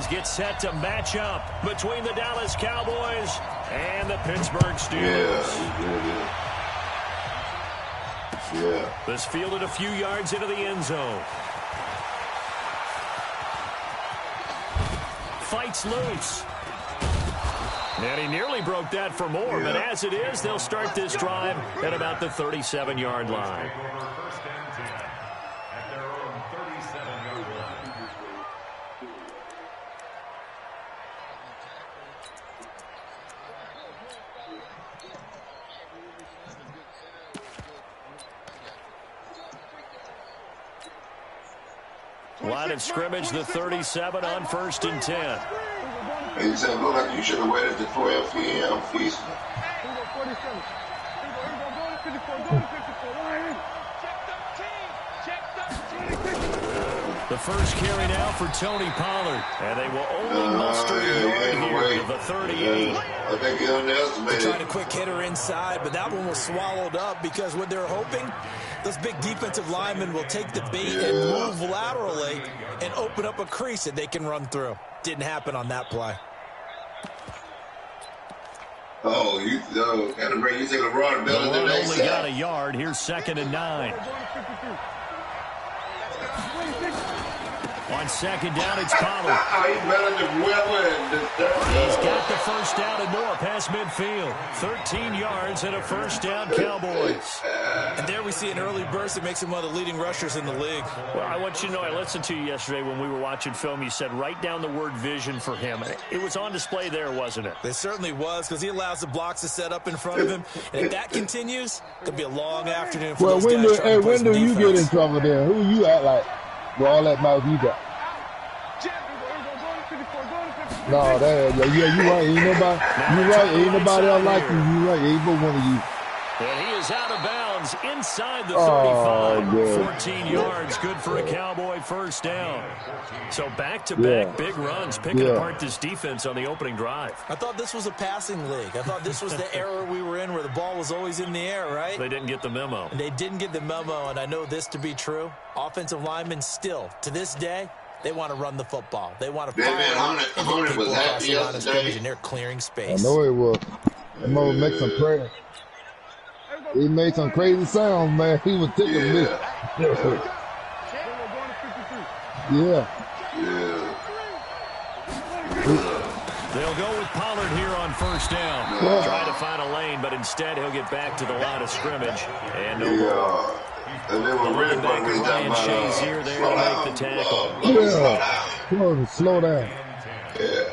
As gets set to match up between the Dallas Cowboys and the Pittsburgh Steelers. Yeah. This fielded a few yards into the end zone. Fights loose. And he nearly broke that for more, but as it is, they'll start this drive at about the 37-yard line. Line of scrimmage, the 37 on 1st and 10. He said, look like you should have waited to 12 p.m. feast. The first carry now for Tony Pollard. And they will only muster a yard here to the 38. I think he underestimated. They tried a quick hitter inside, but that one was swallowed up because what they're hoping, those big defensive linemen will take the bait and move laterally and open up a crease that they can run through. Didn't happen on that play. Oh, you take a run. The run only got a yard. Here's 2nd and 9. On 2nd down, it's Pollard. He's got the first down and more past midfield. 13 yards and a first down, Cowboys. And there we see an early burst that makes him one of the leading rushers in the league. Well, I want you to know, I listened to you yesterday when we were watching film. You said write down the word vision for him. It was on display there, wasn't it? It certainly was, because he allows the blocks to set up in front of him. And if that continues, it could be a long afternoon for those guys. Hey, when do you get in trouble there? Who you act like with all that mouth you got? No, that, yeah, you right. Ain't nobody else like you. You right. Ain't but one of you. And he is out of bounds inside the 35. 14 yards, good for a Cowboy first down. So back-to-back big runs, picking apart this defense on the opening drive. I thought this was a passing league. I thought this was the era we were in where the ball was always in the air, right? They didn't get the memo. They didn't get the memo, and I know this to be true. Offensive linemen still, to this day, they want to run the football. They want to fire Hunter was happy yesterday. And they're clearing space. I know it was. That man make some prayer. He made some crazy sounds, man. He was tickling me. Yeah. They'll go with Pollard here on first down. Try to find a lane, but instead he'll get back to the line of scrimmage. And no more. And they were really Ryan Shazier there to make the tackle. Yeah. Slow down. Yeah.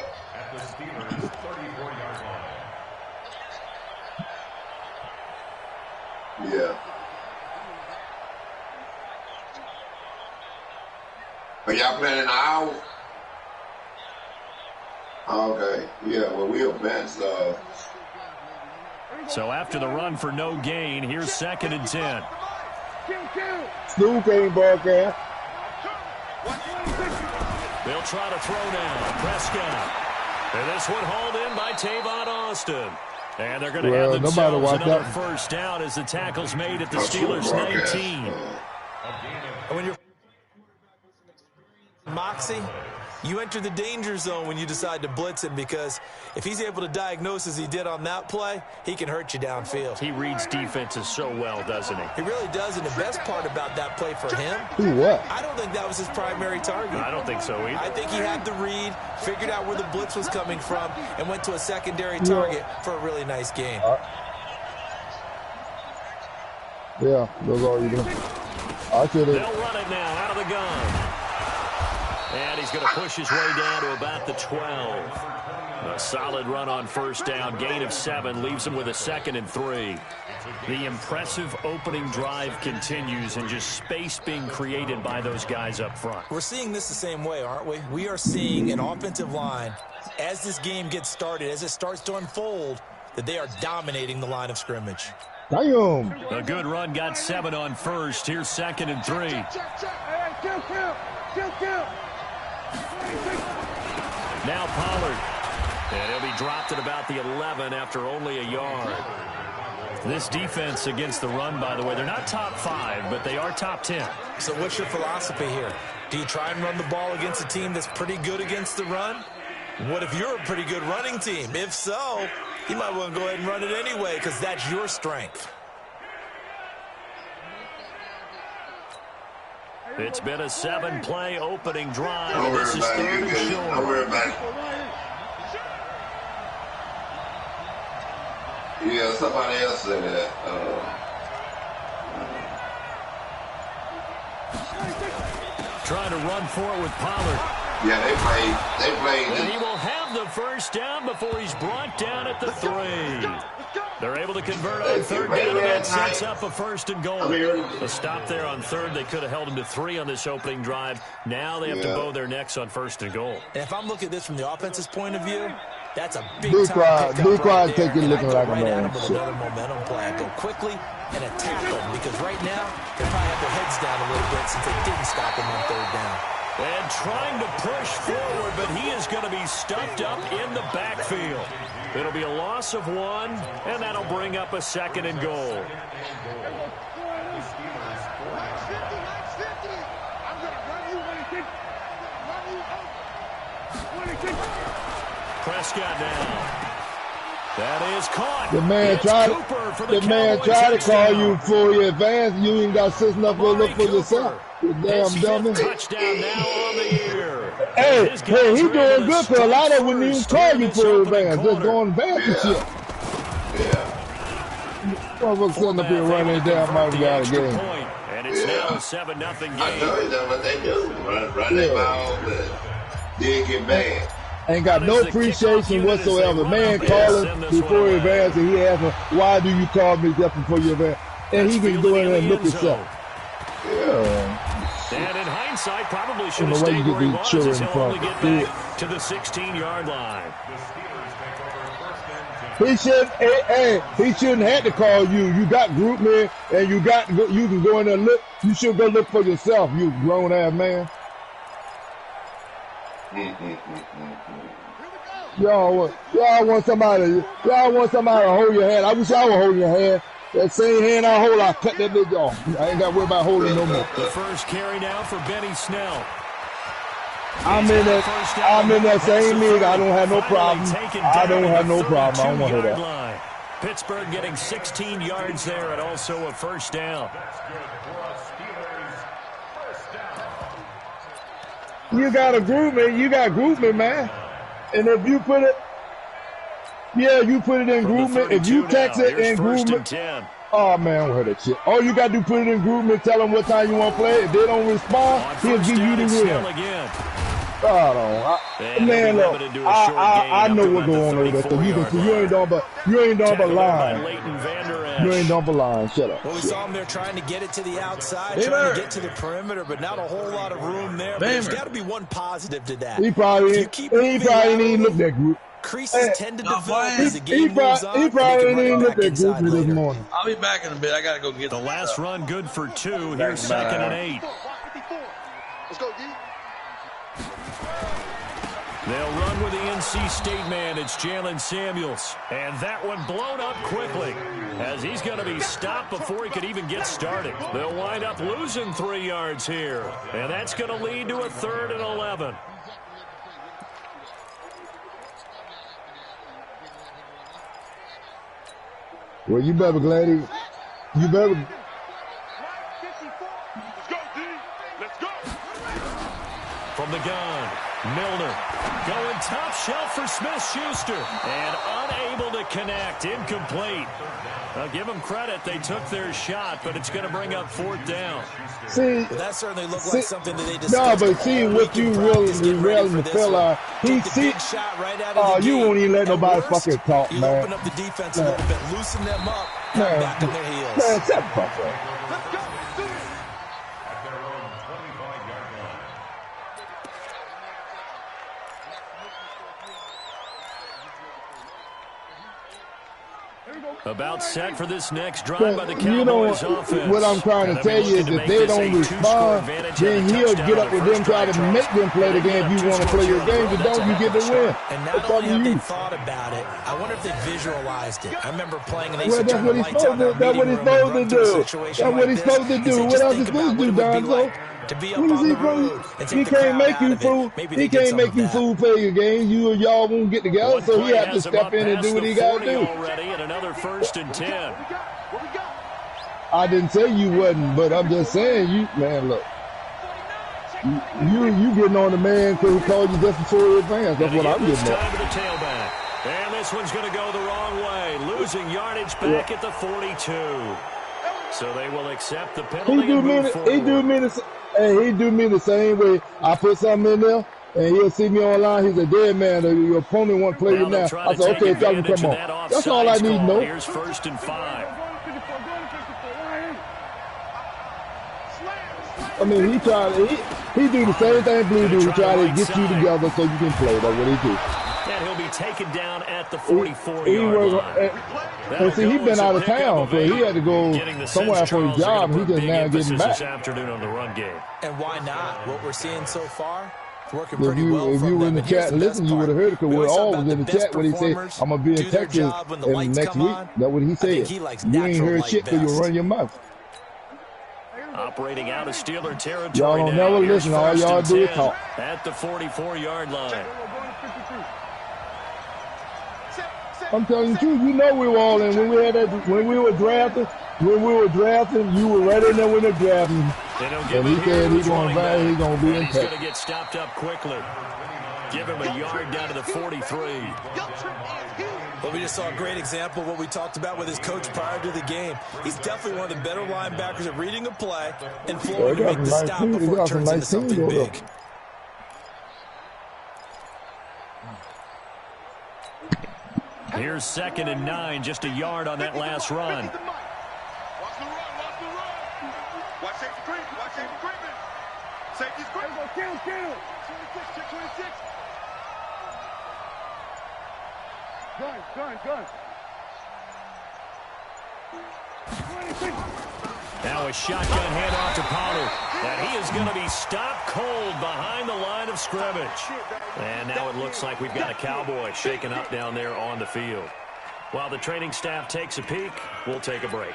Yeah. Are y'all playing in the hour? Okay. Yeah, well, we advanced. So after the run for no gain, here's 2nd and 10. Stu came back there. They'll try to throw now. Prescott. And this one hauled in by Tavon Austin. And they're going to have themselves another first down as the tackle's made at the Steelers' 19. When you're Moxie, you enter the danger zone when you decide to blitz him, because if he's able to diagnose as he did on that play, he can hurt you downfield. He reads defenses so well, doesn't he? He really does, and the best part about that play for him, I don't think that was his primary target. I don't think so either. I think he had the read, figured out where the blitz was coming from, and went to a secondary target for a really nice gain. Yeah, those are you doing. They'll run it now out of the gun. And he's going to push his way down to about the 12. A solid run on first down. Gain of 7 leaves him with a 2nd and 3. The impressive opening drive continues, and just space being created by those guys up front. We're seeing this the same way, aren't we? We are seeing an offensive line, as this game gets started, as it starts to unfold, that they are dominating the line of scrimmage. Damn. A good run got 7 on first. Here's 2nd and 3. Now Pollard. And he'll be dropped at about the 11 after only a yard. This defense against the run, by the way, they're not top 5, but they are top 10. So what's your philosophy here? Do you try and run the ball against a team that's pretty good against the run? What if you're a pretty good running team? If so, you might want to go ahead and run it anyway because that's your strength. It's been a 7-play opening drive. Don't worry This is about it. third You and good. short. Don't worry about it. Yeah, somebody else said that. Trying to run for it with Pollard. Yeah, they played. And he will have the first down before he's brought down at the 3. They're able to convert on third down, and that sets up a first and goal. A stop there on third. They could have held him to 3 on this opening drive. Now they have to bow their necks on first and goal. And if I'm looking at this from the offense's point of view, that's a big Be time quiet. pickup Be quiet. right Take there. it looking And I like go a right at man. him with another momentum play. I go quickly and attack them because right now they probably have their heads down a little bit since they didn't stop him on third down. And trying to push forward, but he is going to be stuffed up in the backfield. It'll be a loss of 1, and that'll bring up a second and goal. Prescott now. That is caught. The man It's tried. Cooper for The man Cowboys tried to call touchdown. you for your advance. You ain't got sense enough to look for Cooper. yourself. You damn His dummy. fifth touchdown now on the year. Hey, His he guys are doing able to good for a lot of strike wouldn't even first call here in you this for opening advance. Just quarter. going advance and shit. Motherfucker sitting up here running Able to down my convert the guy extra game. point, and it's now a 7-0 I game. know that's what they do. Run that ball, but then get bad. Ain't got no appreciation whatsoever. Man calling before he advance and he asking, why do you call me just before you advance? And he can go in there and look himself. And in hindsight, probably should And have the way stayed you get where he these was children as he'll from only get back to the 16-yard line. He shouldn't have to call you. You got group men and you can go in there and look. You should go look for yourself, you grown ass man. Y'all want somebody to hold your hand. I wish I would hold your hand. That same hand I hold, I cut that bitch off. I ain't got to worry about holding no more. The first carry now for Benny Snell. I'm in that same league. I don't have no problem. I don't have no problem. I don't want to hear that. Line. Pittsburgh getting 16 yards there and also a first down. You got a group me. You got group me, man. And if you put it, you put it in group me. If you text it in group me. Oh, man, what that shit. All you got to do put it in group me, tell them what time you want to play. If they don't respond, he'll give you the win. Man, look, I know what's going on over there. You ain't done but lying. You ain't done but lying. Shut up. Well, we saw him there trying to get it to the outside, trying to get to the perimeter, but not a whole lot of room there. But there's got to be one positive to that. He probably ain't even looked that group. Creases tend to develop as the game moves on. He probably ain't even looked that group this morning. I'll be back in a bit. I got to go get the last run good for 2. Here's 2nd and 8. Let's go, D. They'll run with the NC State man. It's Jalen Samuels. And that one blown up quickly as he's going to be stopped before he could even get started. They'll wind up losing 3 yards here. And that's going to lead to a 3rd and 11. Well, you better glad you better. Let's go, D. Let's go. From the gun, Milner going top shelf for Smith-Schuster and unable to connect. Incomplete. I'll give them credit. They took their shot, but it's going to bring up 4th down. See, well, that certainly looked like something that they discussed. No, but see what you really feel like. He see, you won't even let nobody fucking talk, man. Open up the defense a little bit, loosen them up, back on their heels. Man, shut the fuck up. About set for this next drive by the Cowboys offense. What I'm trying to tell you is if they don't respond, then he'll get up with them, try to make them play the game. If you want to play your game, then don't you get the win. And not only have they thought about it, I wonder if they visualized it. I remember playing and they well, that's what he's supposed to do. That's what he's supposed to do. That's what he's supposed to do. What else is supposed to do, Donzo? To be up on the road and take the crowd out of it. Maybe he can't make you fool for your game. You and y'all won't get together, so he have to step in and do what he got to do. Already and another 1st and 10. I didn't say you wasn't, but I'm just saying you, man. Look, you getting on the man because he called you just before he advanced. That's what I'm getting at. Time to the tailback, and this one's going to go the wrong way, losing yardage back at the 42. So they will accept the penalty and move forward. He do me the same way. I put something in there, and he'll see me online. He's a dead man. Your opponent won't play you now. I said, okay, tell him come on. That's all I need to know. Here's 1st and 5. I mean, he do the same thing Blue do. He try to get you together so you can play. That's what he do. And he'll be taken down at the 44-yard line. And see, he's been out of town, so he had to go somewhere for his job. He just now getting back. This afternoon on the run game. And why not? What we're seeing so far, working pretty well. If you were in the chat and listened, you would have heard it because we're all was in the chat when he said, I'm going to be in Texas in next week. That's what he said. You ain't heard shit because you run your mouth. Operating out of Steeler territory. Y'all don't never listen. All y'all do is talk. At the 44-yard line. I'm telling you the truth. You know we were all in when we were drafting. When we were drafting, you were right in there when they're drafting. And he said he's going to be in Texas. He's going to get stopped up quickly. Give him a yard down to the 43. Well, we just saw a great example of what we talked about with his coach prior to the game. He's definitely one of the better linebackers at reading a play and flowing to make the stop before it turns into something big. Here's 2nd and 9, just a yard on that last run. Watch the run, watch the run. Watch safety creep, watch safety creeping. Safety's creeping. Kill. 26, 26. Gun. Now a shotgun handoff to Pollard. And he is going to be stopped cold behind the line of scrimmage. And now it looks like we've got a Cowboy shaken up down there on the field. While the training staff takes a peek, we'll take a break.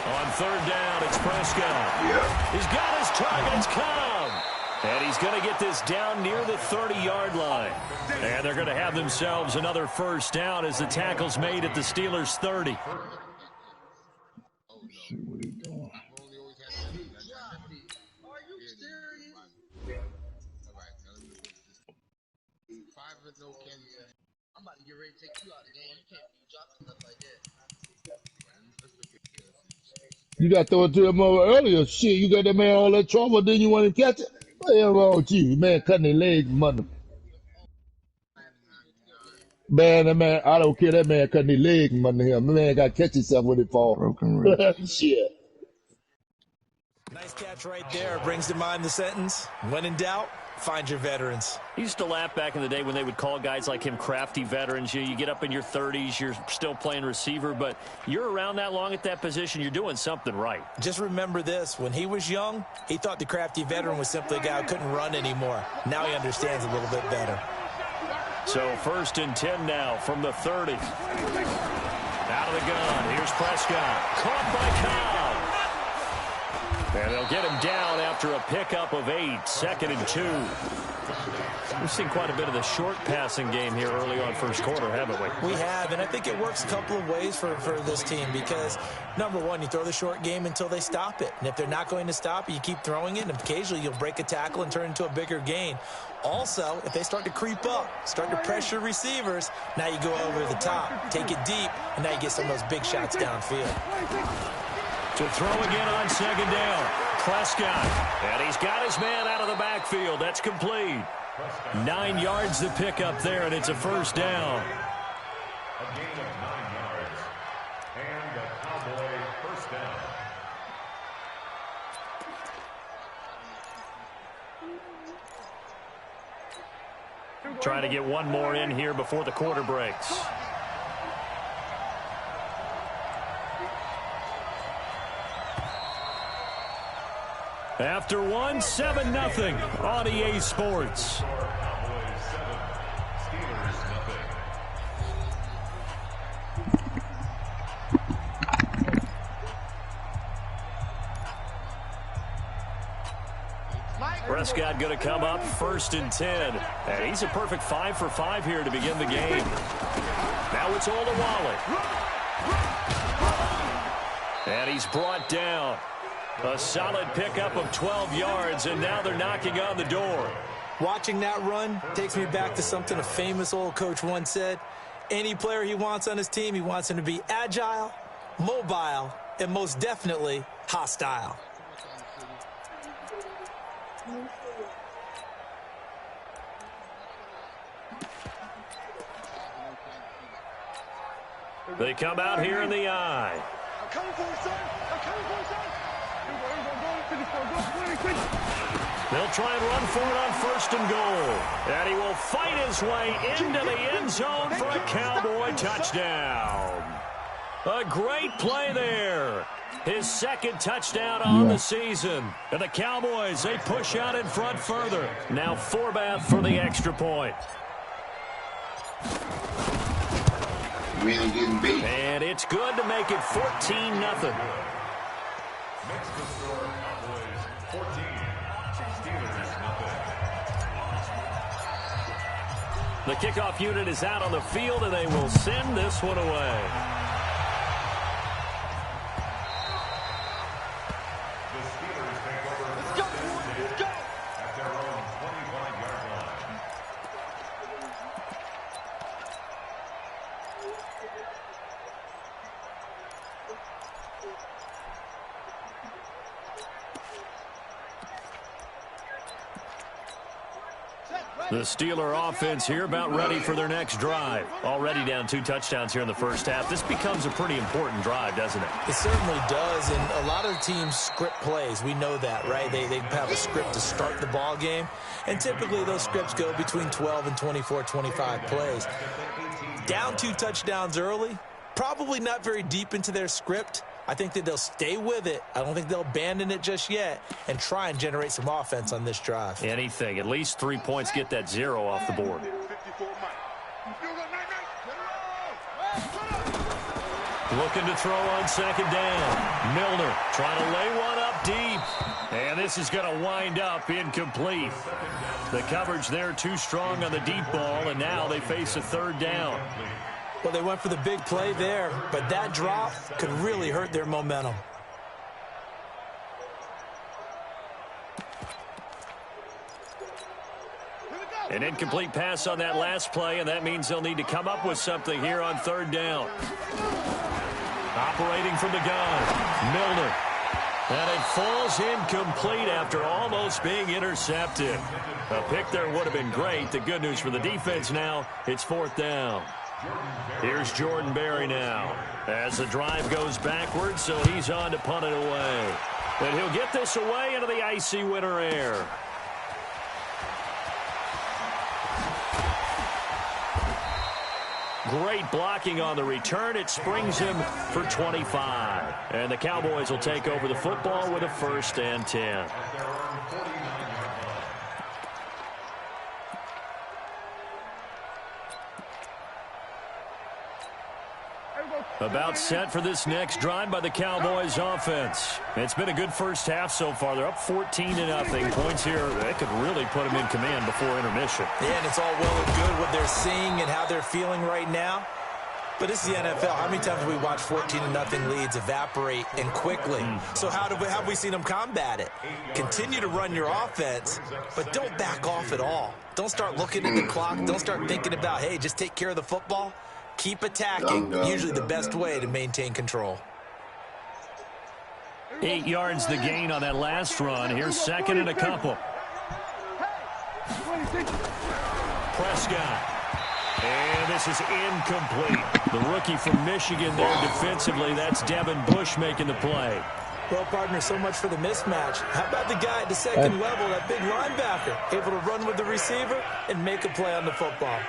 On 3rd down, it's Prescott. He's got his targets come. And he's going to get this down near the 30-yard line. And they're going to have themselves another 1st down as the tackle's made at the Steelers' 30. I'm about to get ready to take you out of the game. You can't be dropping stuff like that. You got to throw it to him over earlier. Shit, you got that man all that trouble, then you want to catch it? What the hell wrong with you? Man cutting their legs, mother. Man, that man, I don't care. That man cutting their legs, mother. Him. The man got to catch himself when it fall. Broken wrist. Shit. Nice catch right there. Brings to mind the sentence, when in doubt, find your veterans. I used to laugh back in the day when they would call guys like him crafty veterans. You get up in your 30s, you're still playing receiver, but you're around that long at that position, you're doing something right. Just remember this. When he was young, he thought the crafty veteran was simply a guy who couldn't run anymore. Now he understands a little bit better. So 1st and 10 now from the 30. Out of the gun. Here's Prescott. Caught by Cobb. And they'll get him down after a pickup of 8. 2nd and 2. We've seen quite a bit of the short passing game here early on 1st quarter, haven't we? We have, and I think it works a couple of ways for this team because, number one, you throw the short game until they stop it. And if they're not going to stop it, you keep throwing it, and occasionally you'll break a tackle and turn it into a bigger gain. Also, if they start to creep up, start to pressure receivers, now you go over the top, take it deep, and now you get some of those big shots downfield. To throw again on 2nd down. Prescott. And he's got his man out of the backfield. That's complete. 9 yards to pick up there, and it's a 1st down. A gain of 9 yards. And a Cowboy 1st down. Trying to get one more in here before the quarter breaks. After one, 7-0 on EA Sports. Prescott going to come up 1st and 10. And he's a perfect 5 for 5 here to begin the game. Now it's Olawale. And he's brought down. A solid pickup of 12 yards, and now they're knocking on the door. Watching that run takes me back to something a famous old coach once said. Any player he wants on his team, he wants him to be agile, mobile, and most definitely hostile. They come out here in the eye. They'll try and run for it on 1st and goal. And he will fight his way into the end zone for a Cowboy touchdown. A great play there. His 2nd touchdown on the season. And the Cowboys, they push out in front further. Now Forbath for the extra point. Really getting beat. And it's good to make it 14-0. Makes the score Cowboys 14, Steelers 0. The kickoff unit is out on the field, and they will send this one away. The Steelers take over first and 10 at their own 25-yard line. The Steeler offense here about ready for their next drive. Already down 2 touchdowns here in the first half. This becomes a pretty important drive, doesn't it? It certainly does, and a lot of teams script plays. We know that, right? They have a script to start the ball game, and typically those scripts go between 12 and 24, 25 plays. Down 2 touchdowns early, probably not very deep into their script. I think that they'll stay with it. I don't think they'll abandon it just yet and try and generate some offense on this drive. Anything. At least 3 points get that 0 off the board. Looking to throw on 2nd down. Milner trying to lay one up deep. And this is going to wind up incomplete. The coverage there too strong on the deep ball, and now they face a 3rd down. Well, they went for the big play there, but that drop could really hurt their momentum. An incomplete pass on that last play, and that means they'll need to come up with something here on 3rd down. Operating from the gun, Milner. And it falls incomplete after almost being intercepted. A pick there would have been great. The good news for the defense now, it's 4th down. Here's Jordan Berry now as the drive goes backwards, so he's on to punt it away. And he'll get this away into the icy winter air. Great blocking on the return. It springs him for 25. And the Cowboys will take over the football with a 1st and 10. About set for this next drive by the Cowboys offense. It's been a good first half so far. They're up 14-0. Points here, that could really put them in command before intermission. Yeah, and it's all well and good what they're seeing and how they're feeling right now. But this is the NFL. How many times have we watched 14-0 leads evaporate and quickly? So how have we seen them combat it? Continue to run your offense, but don't back off at all. Don't start looking at the clock. Don't start thinking about, hey, just take care of the football. Keep attacking, usually the best way to maintain control. 8 yards the gain on that last run. Here's 2nd and a couple. Prescott. And this is incomplete. The rookie from Michigan there defensively. That's Devin Bush making the play. Well, partner, so much for the mismatch. How about the guy at the 2nd level, that big linebacker, able to run with the receiver and make a play on the football?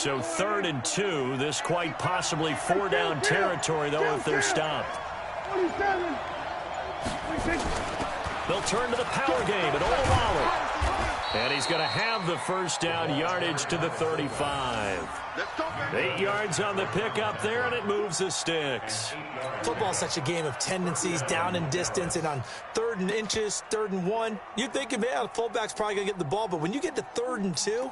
So 3rd and 2. This quite possibly 4-down territory, though, if they're stopped. They'll turn to the power game at Olawale. And he's going to have the first down yardage to the 35. 8 yards on the pickup there, and it moves the sticks. Football's such a game of tendencies, down and distance, and on 3rd and inches, 3rd and 1, you're thinking, man, the fullback's probably going to get the ball. But when you get to 3rd and 2,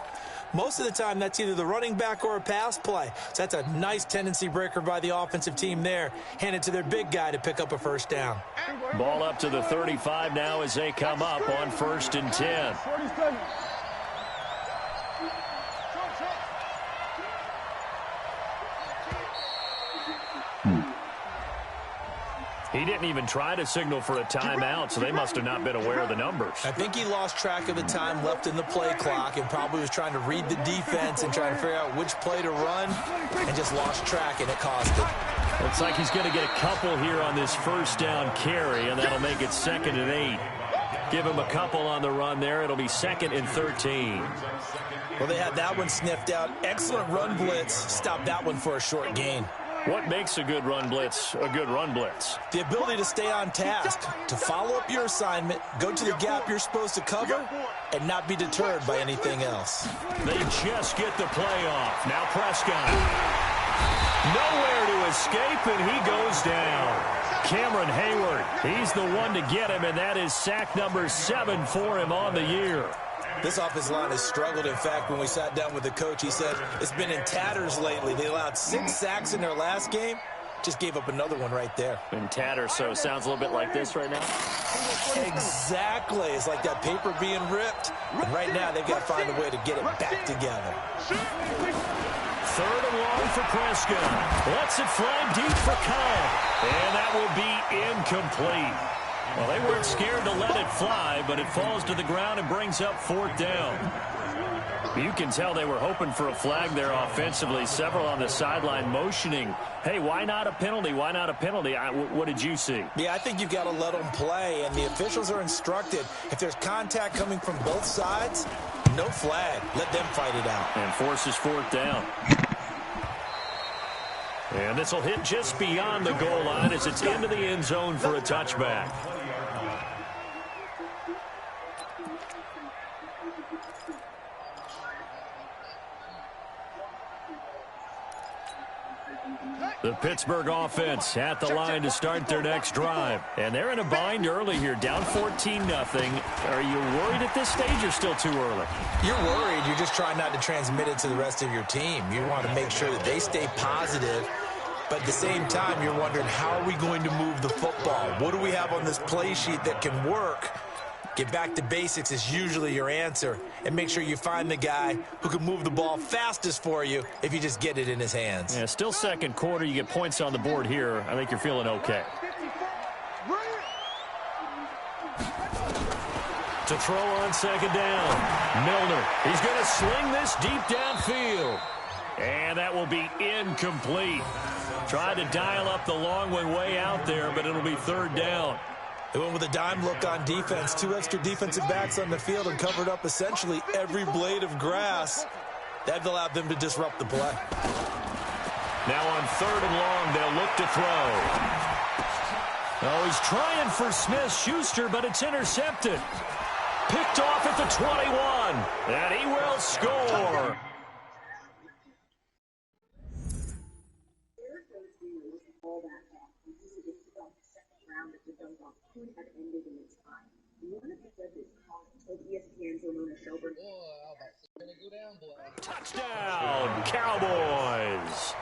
most of the time that's either the running back or a pass play. So that's a nice tendency breaker by the offensive team there. Hand it to their big guy to pick up a first down. Ball up to the 35 now as they come up on 1st and 10. He didn't even try to signal for a timeout, so they must have not been aware of the numbers. I think he lost track of the time left in the play clock and probably was trying to read the defense and trying to figure out which play to run and just lost track, and it cost him. Looks like he's going to get a couple here on this first down carry, and that'll make it 2nd and 8. Give him a couple on the run there. It'll be 2nd and 13. Well, they had that one sniffed out. Excellent run blitz. Stopped that one for a short gain. What makes a good run blitz a good run blitz? The ability to stay on task, to follow up your assignment, go to the gap you're supposed to cover, and not be deterred by anything else. They just get the play off. Now Prescott. Nowhere to escape, and he goes down. Cameron Hayward, he's the one to get him, and that is sack number 7 for him on the year. This offensive line has struggled. In fact, when we sat down with the coach, he said it's been in tatters lately. They allowed 6 sacks in their last game. Just gave up another one right there. In tatters, so it sounds a little bit like this right now? Exactly. It's like that paper being ripped. And right now, they've got to find a way to get it back together. 3rd and long for Prescott. Lets it fly deep for Kyle. And that will be incomplete. Well, they weren't scared to let it fly, but it falls to the ground and brings up 4th down. You can tell they were hoping for a flag there offensively. Several on the sideline motioning, hey, why not a penalty? Why not a penalty? What did you see? Yeah, I think you've got to let them play, and the officials are instructed. If there's contact coming from both sides, no flag. Let them fight it out. And forces 4th down. And this will hit just beyond the goal line as it's into the end zone for a touchback. The Pittsburgh offense at the line to start their next drive. And they're in a bind early here, down 14-0. Are you worried at this stage or still too early? You're worried. You're just trying not to transmit it to the rest of your team. You want to make sure that they stay positive. But at the same time, you're wondering, how are we going to move the football? What do we have on this play sheet that can work? Get back to basics is usually your answer. And make sure you find the guy who can move the ball fastest for you if you just get it in his hands. Yeah, still 2nd quarter. You get points on the board here. I think you're feeling okay. To throw on 2nd down. Milner. He's going to sling this deep downfield. And that will be incomplete. Tried to dial up the long one way out there, but it'll be 3rd down. They went with a dime look on defense. 2 extra defensive backs on the field and covered up essentially every blade of grass. That allowed them to disrupt the play. Now on 3rd and long, they'll look to throw. Oh, he's trying for Smith-Schuster, but it's intercepted. Picked off at the 21, and he will score. Touchdown, Cowboys.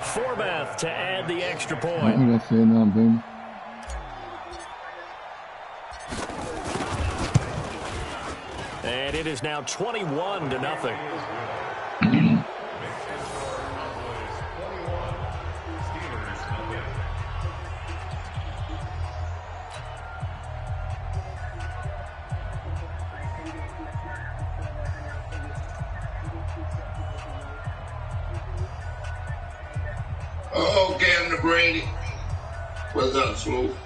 Forbath to add the extra point. That's it now, baby. And it is now 21-0. Oh, Captain Brady. What's up, Smooth?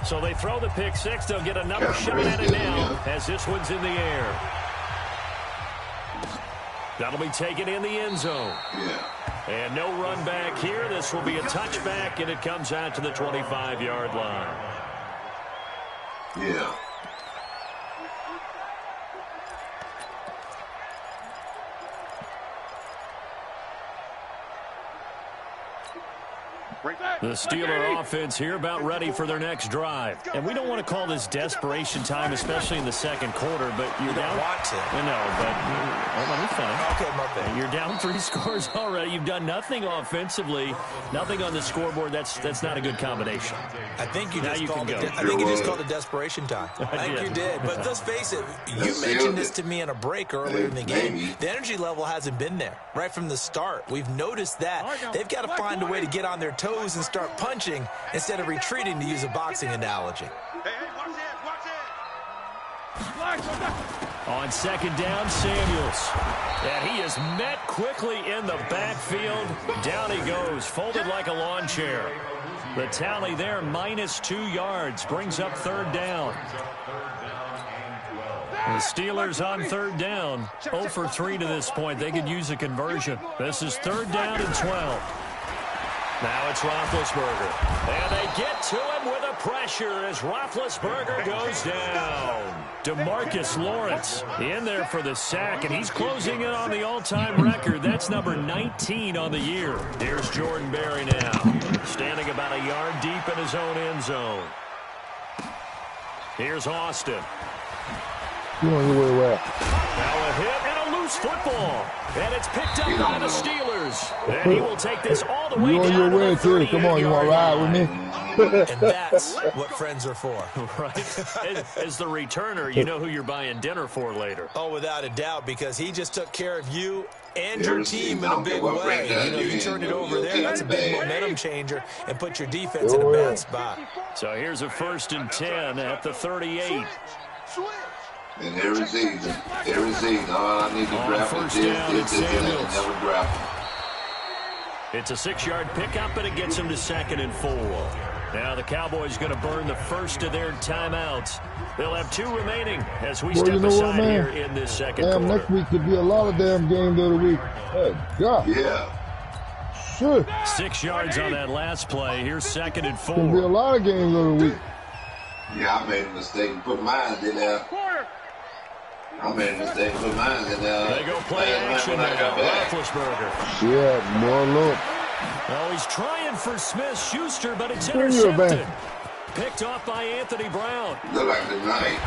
So they throw the pick six. They'll get another shot at it now as this one's in the air. That'll be taken in the end zone. And no run back here. This will be a touchback, and it comes out to the 25-yard line. Yeah. The Steeler offense here about ready for their next drive. And we don't want to call this desperation time, especially in the second quarter, but you're down. Want to. No, but let me finish. Okay, my bad. You're down 3 scores already. You've done nothing offensively, nothing on the scoreboard. That's not a good combination. I think you now just you called can it. go. I think you just called it desperation time. I think you did. But let's face it. You mentioned this to me in a break earlier in the game. The energy level hasn't been there right from the start. We've noticed that they've got to find a way to get on their toes and start punching instead of retreating, to use a boxing analogy. Hey, watch it. On second down, Samuels. And he is met quickly in the backfield. Down he goes, folded like a lawn chair. The tally there, -2 yards, brings up third down. The Steelers on third down, 0 for 3 to this point. They could use a conversion. This is third down and 12. Now it's Roethlisberger. And they get to him with a pressure as Roethlisberger goes down. DeMarcus Lawrence in there for the sack, and he's closing in on the all-time record. That's number 19 on the year. Here's Jordan Berry now, standing about a yard deep in his own end zone. Here's Austin. You on your way where? Now a hit and a loose football. And it's picked up by the Steelers. And he will take this all the way down your way, to the 38-yard line. Come on, you want to ride with me? And that's what friends are for. Right? As the returner, you know who you're buying dinner for later. Oh, without a doubt, because he just took care of you and your team in a big way. You know, you turned it over there. That's a big momentum changer and put your defense in a bad spot. So here's a 1st and 10 at the 38. And every season, all I need to draft is this, and never draft. It's a 6-yard pickup, and it gets him to 2nd and 4. Now the Cowboys going to burn the first of their timeouts. They'll have 2 remaining as we step aside here in this second quarter. Next week could be a lot of damn games of the week. Hey, God. Yeah. Sure. 6 yards on that last play. Here's 2nd and 4. Could be a lot of games of the week. Yeah, I made a mistake and put mine in there. They go play action now. Roethlisberger. Yeah, more look. Oh, he's trying for Smith-Schuster, but it's intercepted. Picked off by Anthony Brown. Look like the night.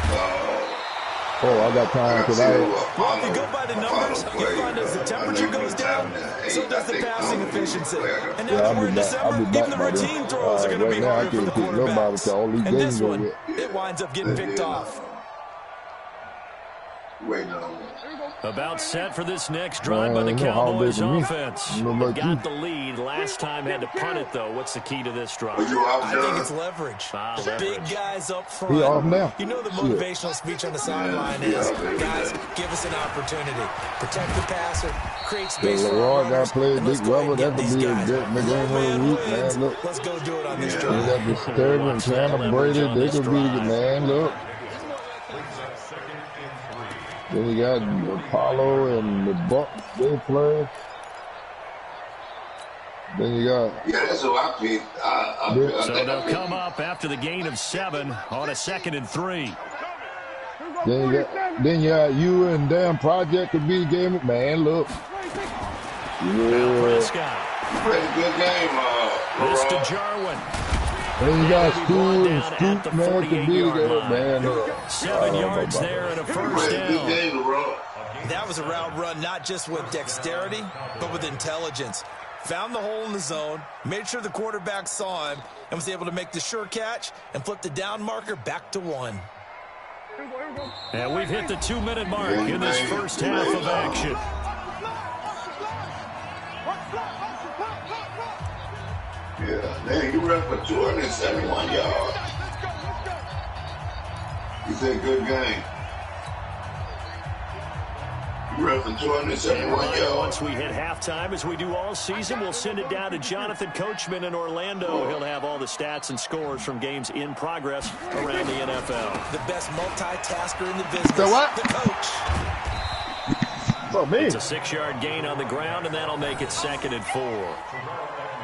Oh, I got time for that. Well, if you go by the numbers, you find as the temperature goes down, so does the passing efficiency. And now that we're in December, even the routine throws are going to be harder for the quarterbacks. And this one, it winds up getting picked off. About set for this next drive by the Cowboys offense. Got the lead. Last time had to punt it, though. What's the key to this drive? I think it's leverage. Big guys up front. He off now. You know the motivational speech on the sideline is, guys, give us an opportunity. Protect the passer, create space for our runners, and let's go and get these guys. Let's go do it on this drive. They got the Sterling and Tanner Brady. They could be the man. Look. Then you got Apollo and the Buck, they play. Then you got... Yeah, that's who I picked. So they'll come up after the gain of 7 on a 2nd and 3. Then you got you and damn Project could be the game. Man, look. Now Prescott. Pretty good game, Mr. Jarwin. Then you got Stu and Scoop, man, could be the game. Man, look. 7 yards there and a first down. That was a route run, not just with dexterity, but with intelligence. Found the hole in the zone, made sure the quarterback saw him, and was able to make the sure catch and flip the down marker back to 1. And we've hit the 2-minute mark in this first half of action. Yeah, man, you ran for 271 yards. He said good game. Once we hit halftime, as we do all season, we'll send it down to Jonathan Coachman in Orlando. He'll have all the stats and scores from games in progress around the NFL. The best multitasker in the business, the coach. Oh, man. It's a 6-yard gain on the ground, and that'll make it 2nd and 4.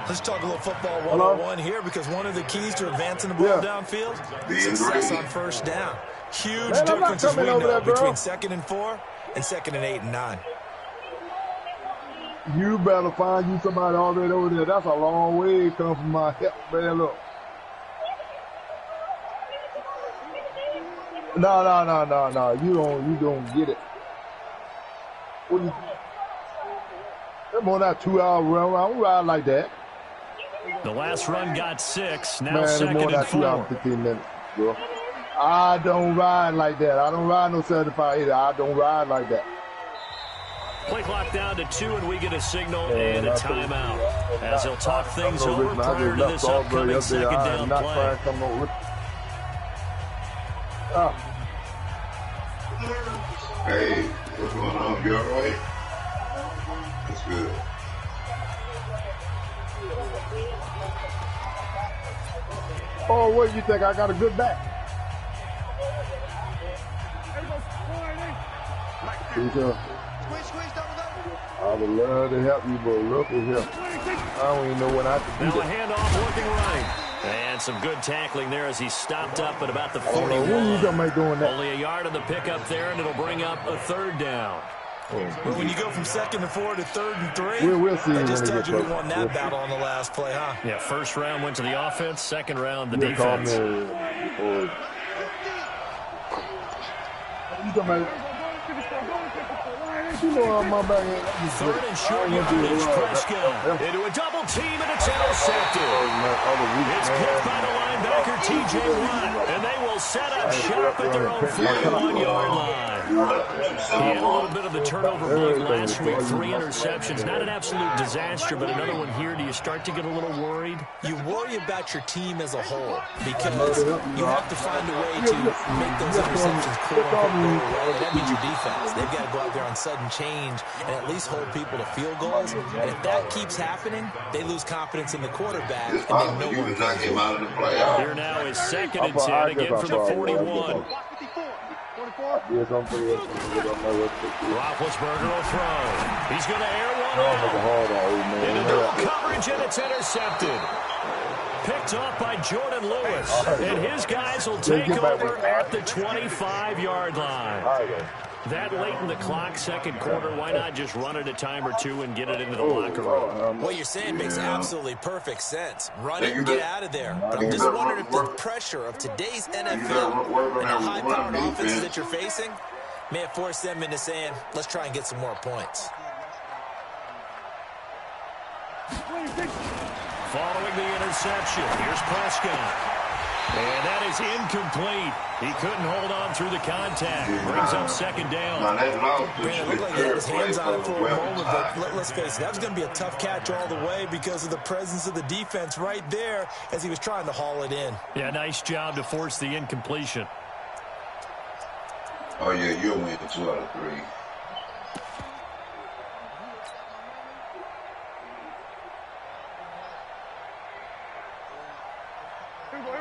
Let's talk a little football 101 here, because one of the keys to advancing the ball downfield, success on first down. Huge difference, as we know, between 2nd and 4 and 2nd and 8 and 9. You better find you somebody already over there. That's a long way to come from my hip, man. Look. No. You don't get it. What you? Come on, that 2-hour run. I don't ride like that. The last run got 6. Now man, 2nd and 4. 2 hours, 15 minutes, bro. I don't ride like that. I don't ride no 75 either. I don't ride like that. Play clock down to 2, and we get a signal and a timeout. As they'll talk things over prior to this upcoming 2nd down play. Hey, what's going on? You all right? That's good. Oh, what do you think? I got a good back. I would love to help you, but look at him. I don't even know what I can do. Now a handoff looking right. And some good tackling there as he stopped up at about the 41. Only a yard on the pickup there, and it'll bring up a 3rd down. But when you go from 2nd and 4 to 3rd and 3, we'll see. that just tells you who won that battle on the last play, huh? Yeah, 1st round went to the offense, 2nd round the defense. Third and short yardage, Prescott into a double team, and it's intercepted. It's picked by the linebacker, T.J. Watt, and they will set up shop at their own 41-yard line. He had a little bit of the turnover bug last week, 3 interceptions. Not an absolute disaster, but another one here. Do you start to get a little worried? You worry about your team as a whole, because you have to find a way to make those interceptions quote-unquote go away. That means your defense. They've got to go out there on sudden change and at least hold people to field goals. And if that keeps happening, they lose confidence in the quarterback, and then no one can do it. Here now is 2nd and 10, again from the 41. Roethlisberger will throw. He's going to air one out. Into double coverage, and it's intercepted. Picked off by Jordan Lewis. And his guys will take over at the 25-yard line. That late in the clock, 2nd quarter, why not just run it a time or two and get it into the locker room? What you're saying makes absolutely perfect sense. Run it and get out of there. But I'm just wondering if the pressure of today's NFL and the high-powered offenses that you're facing may have forced them into saying, let's try and get some more points. Following the interception, here's Prescott. And that is incomplete. He couldn't hold on through the contact. Brings up 2nd down. It looked like he had his hands on it for a moment, but let's face it, that was going to be a tough catch all the way because of the presence of the defense right there as he was trying to haul it in. Yeah, nice job to force the incompletion. Oh, yeah, you'll win 2 out of 3.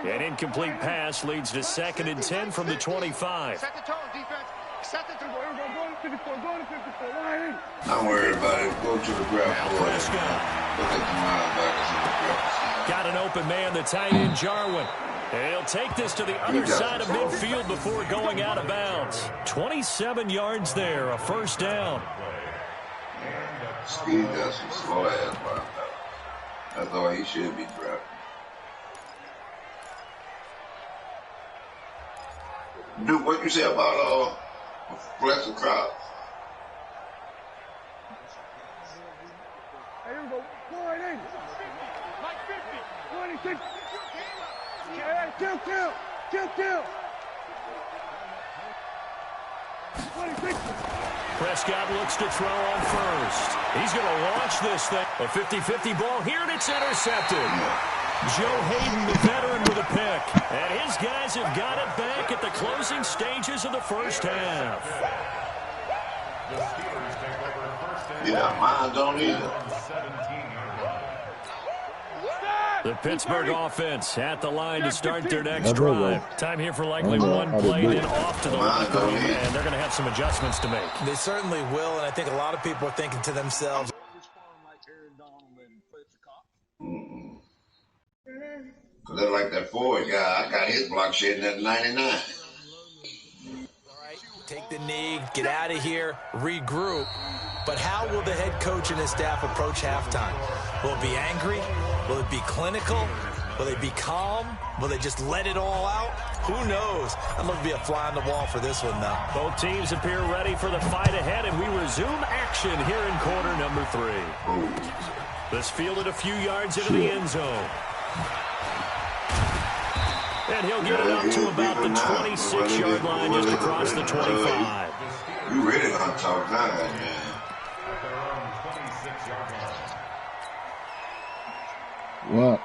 An incomplete pass leads to 2nd and 10 from the 25. Set the tone, defense. Set the tone. Not worried about it. Go to the ground floor. Look at the linebackers in the ground. Got an open man, the tight end, Jarwin. And he'll take this to the other side of midfield before going out of bounds. 27 yards there, a 1st down. Steve got some slow ass linebacker. That's all he should be drafted. Dude, what you say about Fletcher Crowd? Here we go. 480. Like 50. 26. Kill. 26. Prescott looks to throw on first. He's going to launch this thing. A 50-50 ball here, and it's intercepted. Joe Hayden, the veteran, with a pick. And his guys have got it back at the closing stages of the 1st half. Yeah, mine don't either. The Pittsburgh offense at the line to start their next drive. Time here for likely one play, then off to the locker room, and they're going to have some adjustments to make. They certainly will, and I think a lot of people are thinking to themselves, Look like that Ford guy. I got his block shedding at 99. all right, take the knee, get out of here, regroup. But how will the head coach and his staff approach halftime? Will it be angry? Will it be clinical? Will they be calm? Will they just let it all out? Who knows? I'd love to be a fly on the wall for this one, though. Both teams appear ready for the fight ahead, and we resume action here in quarter number 3. This fielded a few yards into the end zone. And he'll get it up to about the 26-yard line, just across the 25. You really gonna talk now, man. What?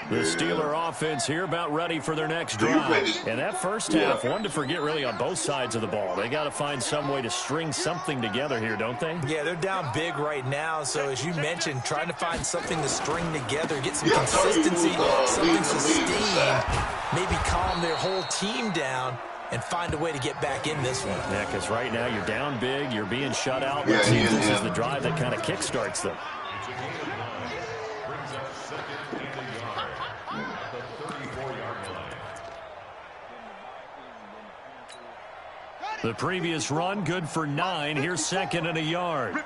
The Steeler offense here about ready for their next drive. And that first half, one to forget really on both sides of the ball. They got to find some way to string something together here, don't they? Yeah, they're down big right now. So as you mentioned, trying to find something to string together, get some consistency, something sustained, maybe calm their whole team down and find a way to get back in this one. Yeah, because right now you're down big, you're being shut out. Let's see if this is the drive that kind of kickstarts them. The previous run, good for 9. Here's 2nd and a yard.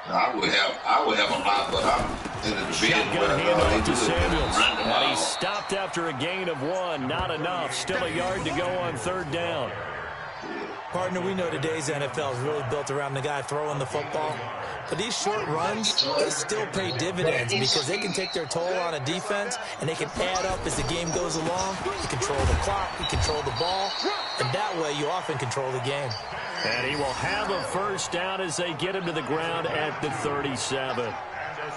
I would have a lot, but I'm in the division. Shotgun handoff to Samuels. And he stopped after a gain of 1. Not enough. Still a yard to go on 3rd down. Partner, we know today's NFL is really built around the guy throwing the football. But these short runs, they still pay dividends because they can take their toll on a defense and they can add up as the game goes along. You control the clock, you control the ball, and that way you often control the game. And he will have a first down as they get him to the ground at the 37.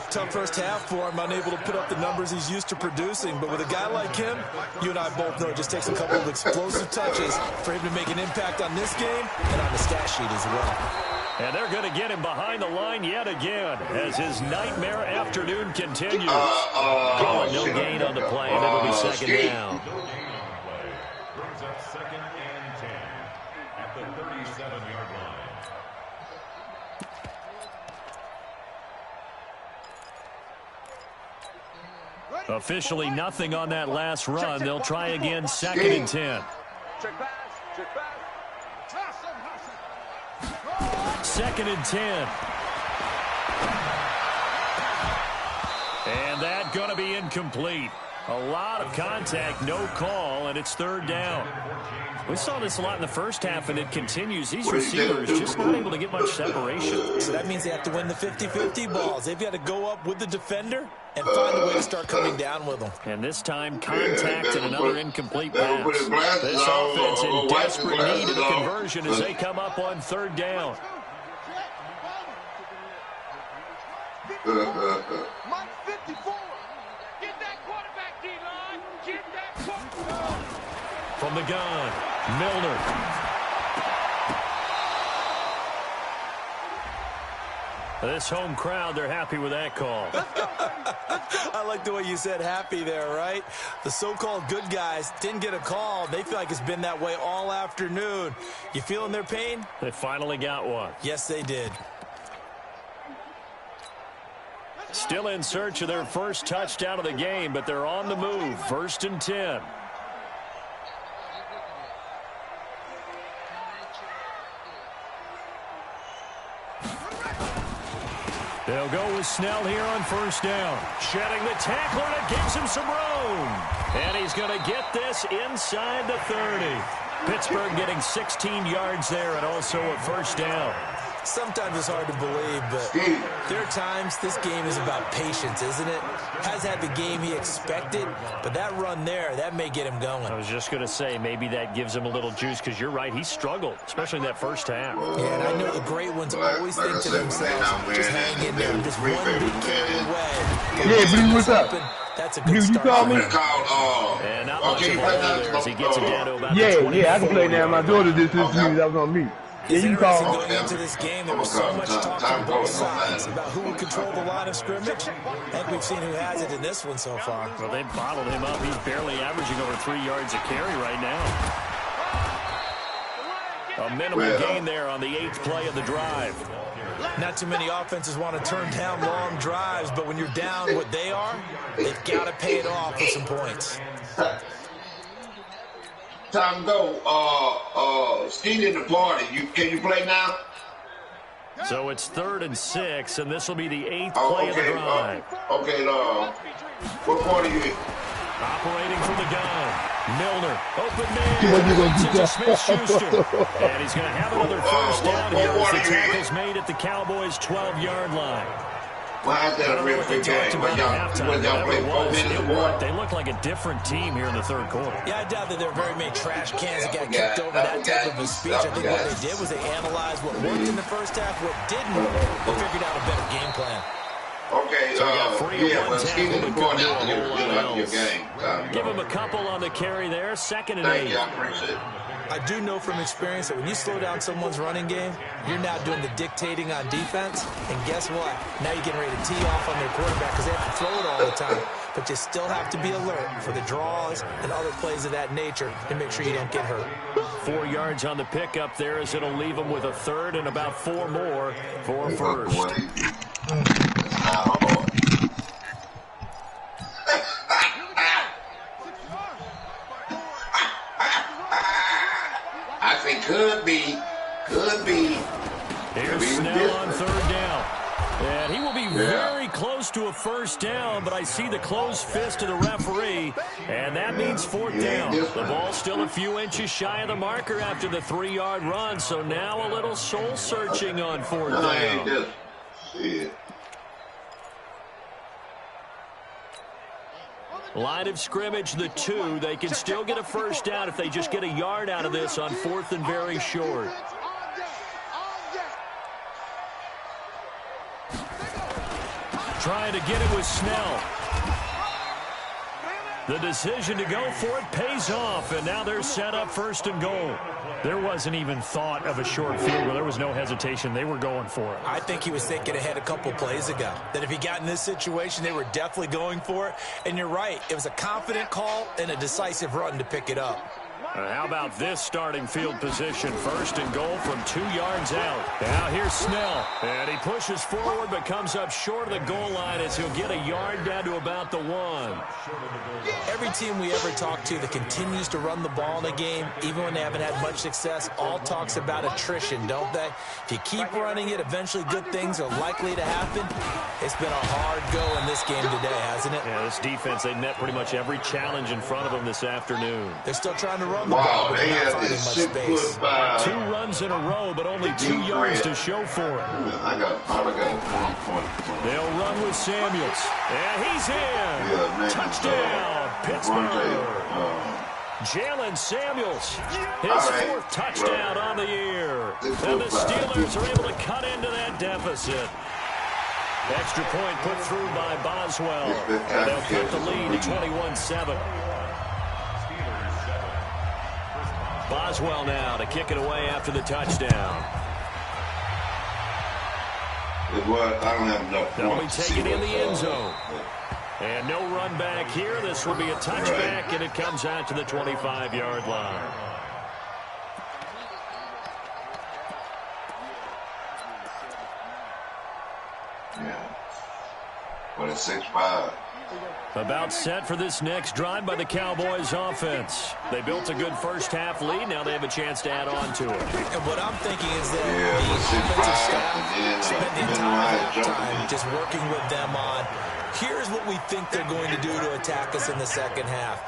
Tough first half for him, unable to put up the numbers he's used to producing. But with a guy like him, you and I both know it just takes a couple of explosive touches for him to make an impact on this game and on the stat sheet as well. And they're going to get him behind the line yet again as his nightmare afternoon continues. Call it no gain on the play, and it'll be 2nd down. Brings up 2nd and 10 at the 37-yard line. Officially nothing on that last run. They'll try again, 2nd and 10. Check pass. Check pass. 2nd and 10. And that going to be incomplete. A lot of contact, no call, and it's 3rd down. We saw this a lot in the first half, and it continues. These receivers just not able to get much separation. So that means they have to win the 50-50 balls. They've got to go up with the defender and find a way to start coming down with them. And this time, contact and another incomplete pass. This offense in desperate need of a conversion as they come up on 3rd down. Mike 54. Get that quarterback, D-line. Get that quarterback. From the gun, Milner. This home crowd, they're happy with that call. I like the way you said happy there, right? The so-called good guys didn't get a call. They feel like it's been that way all afternoon. You feeling their pain? They finally got one. Yes, they did. Still in search of their first touchdown of the game, but they're on the move. 1st and 10. They'll go with Snell here on 1st down. Shedding the tackler, and it gives him some room. And he's going to get this inside the 30. Pittsburgh getting 16 yards there and also a 1st down. Sometimes it's hard to believe, but there are times this game is about patience, isn't it? Has had the game he expected, but that run there, that may get him going. I was just going to say, maybe that gives him a little juice, because you're right, he struggled, especially in that first half. Yeah, and I know the great ones always think to themselves, just hang in there, just one big carry away. Yeah, Blue, what's up? That's a good You start. call me? It's called, And not much okay, of a play hole now. there as he gets it down to about Yeah, the I can play now. My daughter did this to me. That was on me. Yeah, It's you interesting call. going into this game. There was so much talk on both sides about who would control the line of scrimmage. I think we've seen who has it in this one so far. Well, they've bottled him up. He's barely averaging over 3 yards a carry right now. A minimal gain there on the 8th play of the drive. Not too many offenses want to turn down long drives, but when you're down what they are, they've got to pay it off with some points. Time go. Steve in the party. Can you play now? So it's 3rd and 6, and this will be the 8th play of the drive. What party are you in? Operating from the gun. Milner, open man, to Smith-Schuster. And he's going to have another first down here as the tackle's made at the Cowboys' 12-yard line. Why is that a real quick game? When y'all play 4 minutes or more? They look like a different team here in the 3rd quarter. Yeah, I doubt that there are very many trash cans that got kicked over that type of a speech. I think what they did was they analyzed what worked in the first half, what didn't, and figured out a better game plan. Okay, Steve in the party. I'll get your game. Give him a couple on the carry there. 2nd and 8. Thank you, I appreciate it. I do know from experience that when you slow down someone's running game, you're now doing the dictating on defense. And guess what? Now you're getting ready to tee off on their quarterback because they have to throw it all the time. But you still have to be alert for the draws and other plays of that nature and make sure you don't get hurt. 4 yards on the pickup there as it'll leave them with a 3rd and about 4 more for first. I say could be. Here's Snell on 3rd down. And he will be very close to a first down, but I see the closed fist of the referee, and that means 4th down. The ball's still a few inches shy of the marker after the 3-yard run, so now a little soul-searching on 4th down. Line of scrimmage, the 2. They can still get a first down if they just get a yard out of this on 4th and very short. Trying to get it with Snell. The decision to go for it pays off, and now they're set up 1st and goal. There wasn't even thought of a short field goal. There was no hesitation. They were going for it. I think he was thinking ahead a couple plays ago. That if he got in this situation, they were definitely going for it. And you're right. It was a confident call and a decisive run to pick it up. How about this starting field position? 1st and goal from 2 yards out. Now here's Snell. And he pushes forward but comes up short of the goal line as he'll get a yard down to about the 1. Every team we ever talk to that continues to run the ball in a game, even when they haven't had much success, all talks about attrition, don't they? If you keep running it, eventually good things are likely to happen. It's been a hard go in this game today, hasn't it? Yeah, this defense, they met pretty much every challenge in front of them this afternoon. They're still trying to run the ball, but they're not finding much space. 2 runs in a row, but only 2 yards to show for it. They'll run with Samuels. And he's in. Touchdown, Pittsburgh. Jalen Samuels, his 4th touchdown on the year. And the Steelers are able to cut into that deficit. Extra point put through by Boswell. And they'll cut the lead to 21-7. Boswell now to kick it away after the touchdown. I don't have enough. They'll be taken in the end zone. And no run back here. This will be a touchback, and it comes out to the 25-yard line. Yeah. But it's 6-5. About set for this next drive by the Cowboys offense. They built a good first half lead. Now they have a chance to add on to it. And what I'm thinking is that the offensive staff spent the entire time just working with them on, here's what we think they're going to do to attack us in the second half.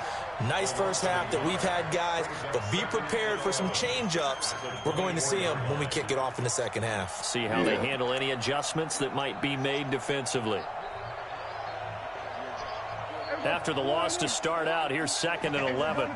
Nice first half that we've had, guys, but be prepared for some change-ups. We're going to see them when we kick it off in the second half. See how they handle any adjustments that might be made defensively. After the loss to start out, here's 2nd and 11.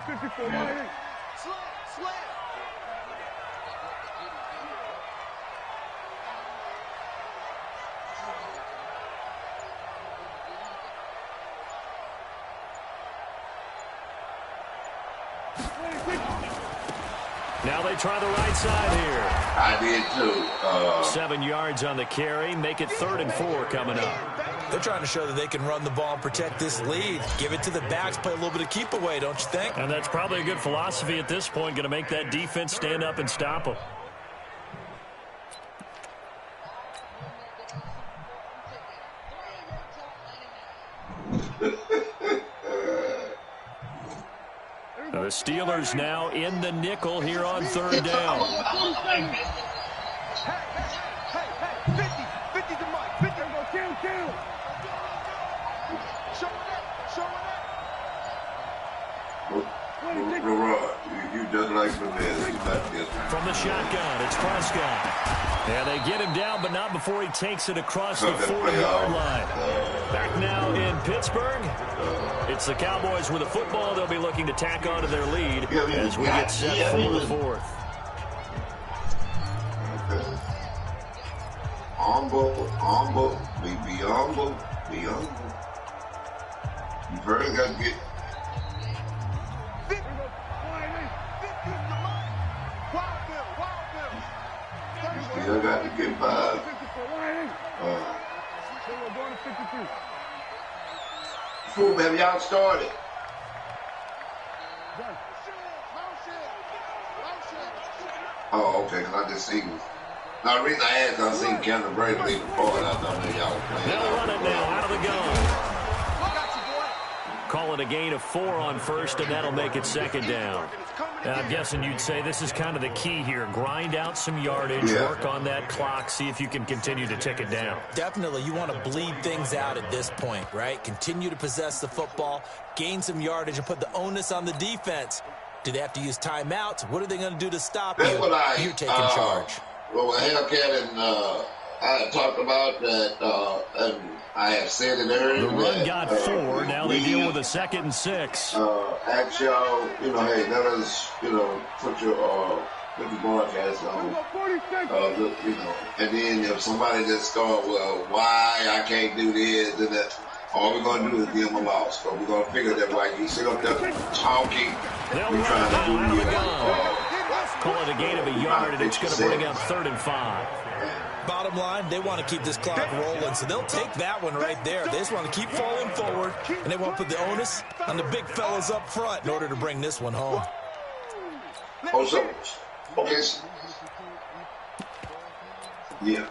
Now they try the right side here. I did too. 7 yards on the carry. Make it 3rd and 4 coming up. They're trying to show that they can run the ball and protect this lead. Give it to the backs, play a little bit of keep away, don't you think? And that's probably a good philosophy at this point. Going to make that defense stand up and stop them. The Steelers now in the nickel here on 3rd down. You just like the man. From the shotgun, it's Prescott. And they get him down, but not before he takes it across the 40-yard line. Back now in Pittsburgh. It's the Cowboys with the football. They'll be looking to tack on to their lead as we get set for the 4th. Humble, be humble. You first got to get. You still got to get by. Fool, have y'all started? Oh, okay, because I just seen. Now, the reason I asked, I seen Cameron Brady leave the ball, and I thought maybe y'all were playing. They'll run it now out of the gun. Call it a gain of 4 on 1st, and that'll make it 2nd down. I'm guessing you'd say this is kind of the key here. Grind out some yardage, work on that clock, see if you can continue to tick it down. Definitely, you want to bleed things out at this point, right? Continue to possess the football, gain some yardage, and put the onus on the defense. Do they have to use timeouts? What are they going to do to stop you? You're taking charge. Well, Hellcat and I talked about that, and I have said it earlier. The run got 4. Now they deal with a 2nd and 6. Ask y'all, hey, let us, put your broadcast on. And then if somebody just go, well, why I can't do this and that, all we're going to do is give them a loss. So we're going to figure that while you sit up there talking, we're trying to do Call it a gain of a yard, and it's going to bring up 3rd and 5. Bottom line, they want to keep this clock rolling, so they'll take that one right there. They just want to keep falling forward, and they want to put the onus on the big fellas up front in order to bring this one home. Oh, so, okay. Yeah.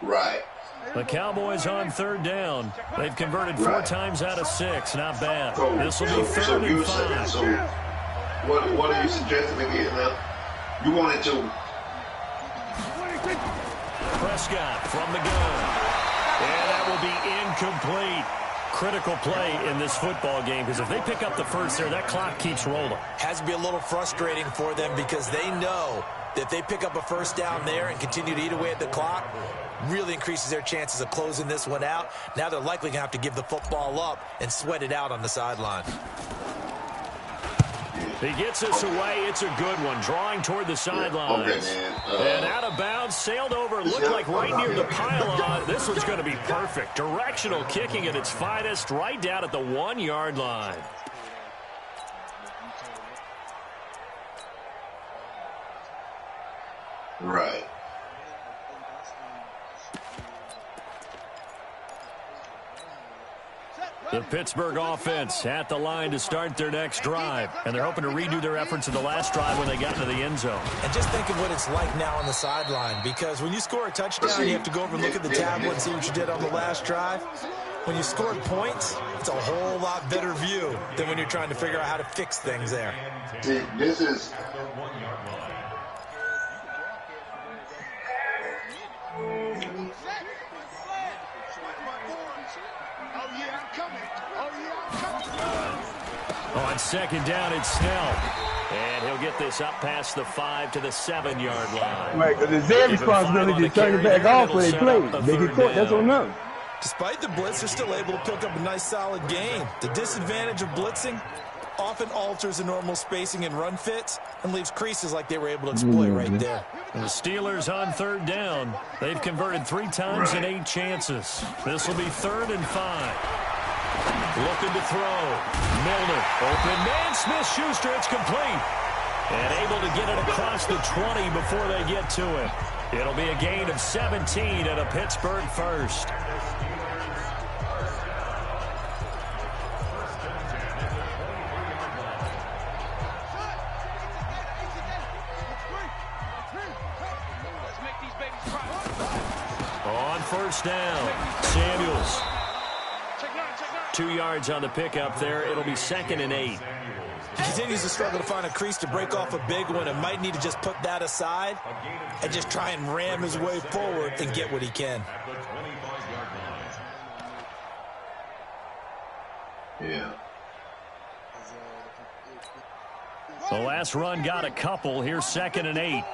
Right. The Cowboys on 3rd down. They've converted 4 times out of 6. Not bad. This will be 3rd and 5. So what are you suggesting again now? You wanted to. Prescott from the gun. And that will be incomplete. Critical play in this football game, because if they pick up the first there, that clock keeps rolling. Has to be a little frustrating for them because they know that if they pick up a 1st down there and continue to eat away at the clock, really increases their chances of closing this one out. Now they're likely going to have to give the football up and sweat it out on the sideline. He gets us away. It's a good one. Drawing toward the sidelines. And out of bounds, sailed over. Looked like right near the pylon. This one's going to be perfect. Directional kicking at its finest, right down at the 1-yard line. Right. The Pittsburgh offense at the line to start their next drive. And they're hoping to redo their efforts in the last drive when they got into the end zone. And just think of what it's like now on the sideline, because when you score a touchdown, you have to go over and look at the tablet and see what you did on the last drive. When you scored points, it's a whole lot better view than when you're trying to figure out how to fix things there. See, this is... On 2nd down, it's Snell. And he'll get this up past the 5 to the 7-yard line. Right, because it's their responsibility to turn it back off when they play. They get caught, that's on them. Despite the blitz, they're still able to pick up a nice solid game. The disadvantage of blitzing, often alters the normal spacing and run fits and leaves creases like they were able to exploit right there. And the Steelers on 3rd down. They've converted 3 times in 8 chances. This will be 3rd and 5. Looking to throw. Milner. Open man. Smith-Schuster. It's complete. And able to get it across the 20 before they get to it. It'll be a gain of 17 and a Pittsburgh first. On 1st down, Samuels. 2 yards on the pickup there. It'll be 2nd and 8. He continues to struggle to find a crease to break off a big one and might need to just put that aside and just try and ram his way forward and get what he can. Yeah. The last run got a couple. Here's 2nd and 8.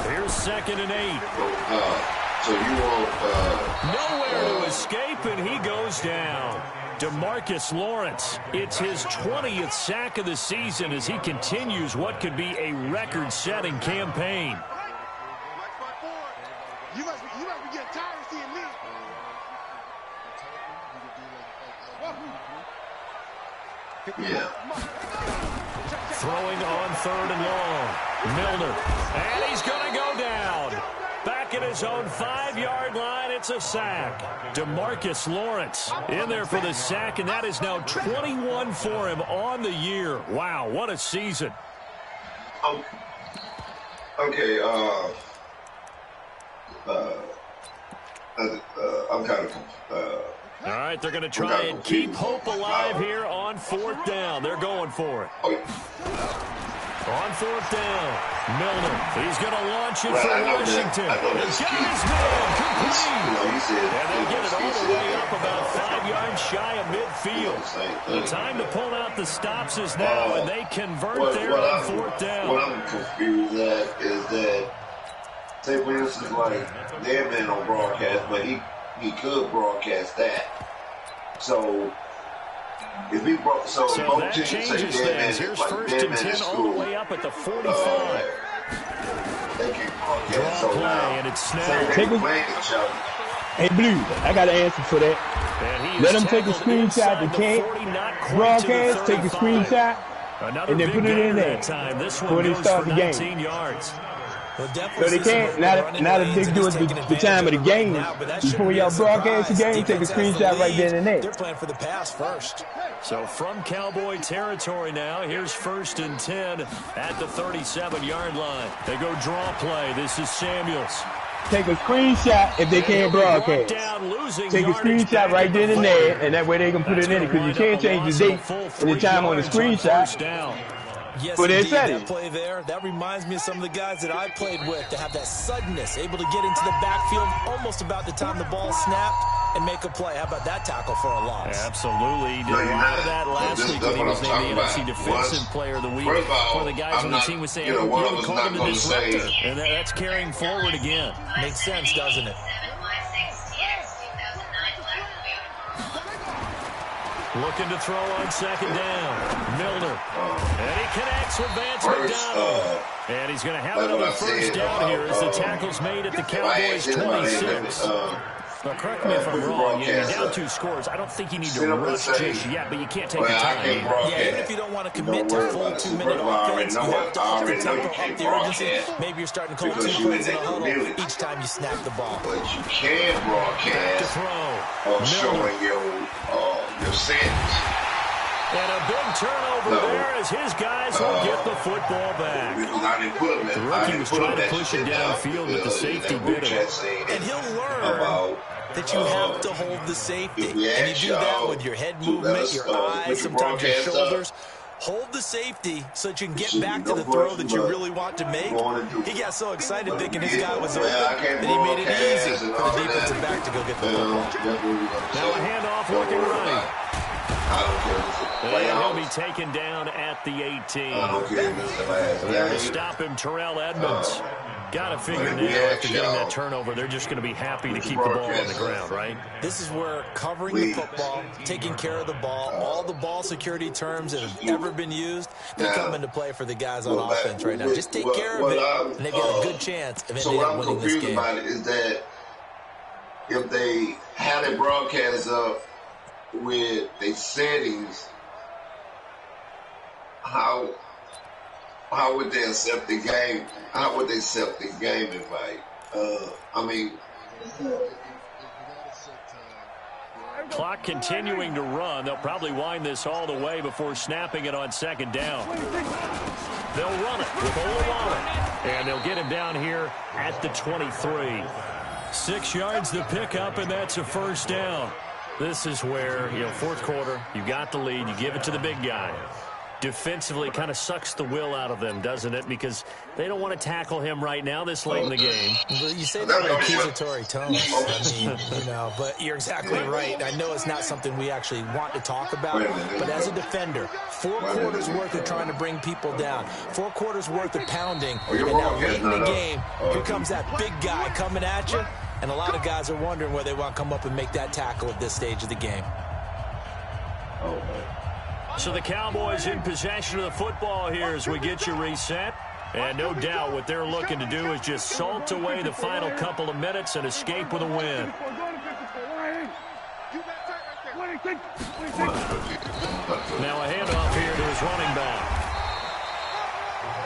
Here's 2nd and 8. So you want nowhere to escape, and he goes down. DeMarcus Lawrence, it's his 20th sack of the season as he continues what could be a record-setting campaign. You must be getting tired of seeing me. yeah. Throwing on 3rd and long. Milner, and he's going to go down. Back at his own 5-yard line, it's a sack. DeMarcus Lawrence in there for the sack, and that is now 21 for him on the year. Wow, what a season. Okay, I'm kind of all right, they're going to try and keep hope alive here on 4th down. They're going for it. On 4th down, Milner. He's going to launch it for Washington. He's got his man complete. And they get it all the way up about 5 yards shy of midfield. The time to pull out the stops is now, and they convert there on 4th down. What I'm confused at is that, say for instance, like, their man on broadcast, but he could broadcast that. So if he broke, so that changes things. Here's 1st and 10 all the way up at the 45. They can broadcast. Draw So play, now, and it's say snapped. they playing each other. Hey, Blue, I got an answer for that. Let them take a screenshot. They can't broadcast, take a screenshot, and then put it in there before they start the game. Yards. Well, so they can't, now that they do it the time of the game, before y'all broadcast the game, take a screenshot right then and there. They're playing for the pass first. So from Cowboy territory now, here's 1st and 10 at the 37-yard line. They go draw play. This is Samuels. Take a screenshot if they can't broadcast. Take a screenshot right then and there, and that way they can put it in it, because you can't change the date and the time on the screenshot. Yes, but indeed, that play there, that reminds me of some of the guys that I played with to have that suddenness, able to get into the backfield almost about the time the ball snapped and make a play. How about that tackle for a loss? Absolutely. He did a lot of that last week when he was named the NFC Defensive Player of the Week. One of the guys on the team was saying, you would call him the disruptor. And that's carrying forward again. Makes sense, doesn't it? Looking to throw on 2nd down. Milner. And he connects with Vance McDonald. And he's going to have another 1st down here as the tackle's made at the Cowboys' 26. Now, correct me if I'm wrong. You're down 2 scores. I don't think you need to rush just yet, but you can't take your time. Yeah, even if you don't want to commit to full 2-minute offense, you have to up the tempo, up the urgency. Maybe you're starting to call 2 plays in a huddle each time you snap the ball. But you can broadcast showing your sentence. And a big turnover there as his guys will get the football back. The rookie was trying to push it downfield with the safety bit of it. And he'll learn that you have to hold the safety. And you do that with your head movement, your eyes, sometimes your shoulders. Hold the safety so that you can get back to the throw that you really want to make. He got so excited thinking his guy was open that he made it easy for the defensive back to go get the football. Now a handoff looking right. I don't care if it's a playoff. He'll be taken down at the 18. I don't care if it's the last There to game. stop him, Terrell Edmonds. Got to figure now after getting that turnover, they're just going to be happy to keep the ball on the ground, right? This is where covering the football, taking care of the ball, all the ball security terms that have ever been used, they come into play for the guys on offense right now. Just take care of it, and they've got a good chance of ending up winning this game. So what I'm confused about it is that if they had a broadcast up with the settings, how would they accept the game? How would they accept the game invite? I mean, clock continuing to run. They'll probably wind this all the way before snapping it on second down. They'll run it with Olawale, and they'll get him down here at the 23. 6 yards the pickup, and that's a first down. This is where, fourth quarter, you got the lead, you give it to the big guy. Defensively kind of sucks the will out of them, doesn't it? Because they don't want to tackle him right now this late in the game. Well, you say that with accusatory tones. I mean, but you're exactly right. I know it's not something we actually want to talk about, but as a defender, 4 quarters worth of trying to bring people down, 4 quarters worth of pounding, and now late in the game, here comes that big guy coming at you, and a lot of guys are wondering where they want to come up and make that tackle at this stage of the game. So the Cowboys in possession of the football here as we get you reset. And no doubt what they're looking to do is just salt away the final couple of minutes and escape with a win. Now a handoff here to his running back.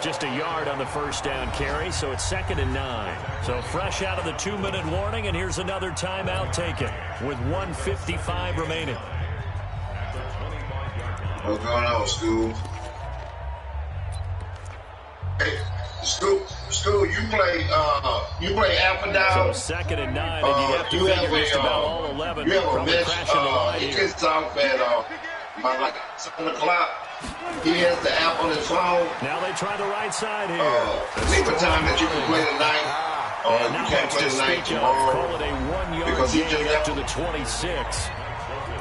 Just a yard on the first down carry, so it's 2nd and 9. So fresh out of the 2-minute warning, and here's another timeout taken with 1:55 remaining. What's going on, School? Hey, School, you play Alpha Down. So 2nd and 9, and you have to figure just about all 11. You have a probably match. crashing the line He here. gets off at about like 7 o'clock. He has the app on his phone. Now they try the right side here. Leave a time that you can play tonight. And You not can't much play to tonight speak of. tomorrow. Call it a 1-yard Because he just gain up left. to the 26.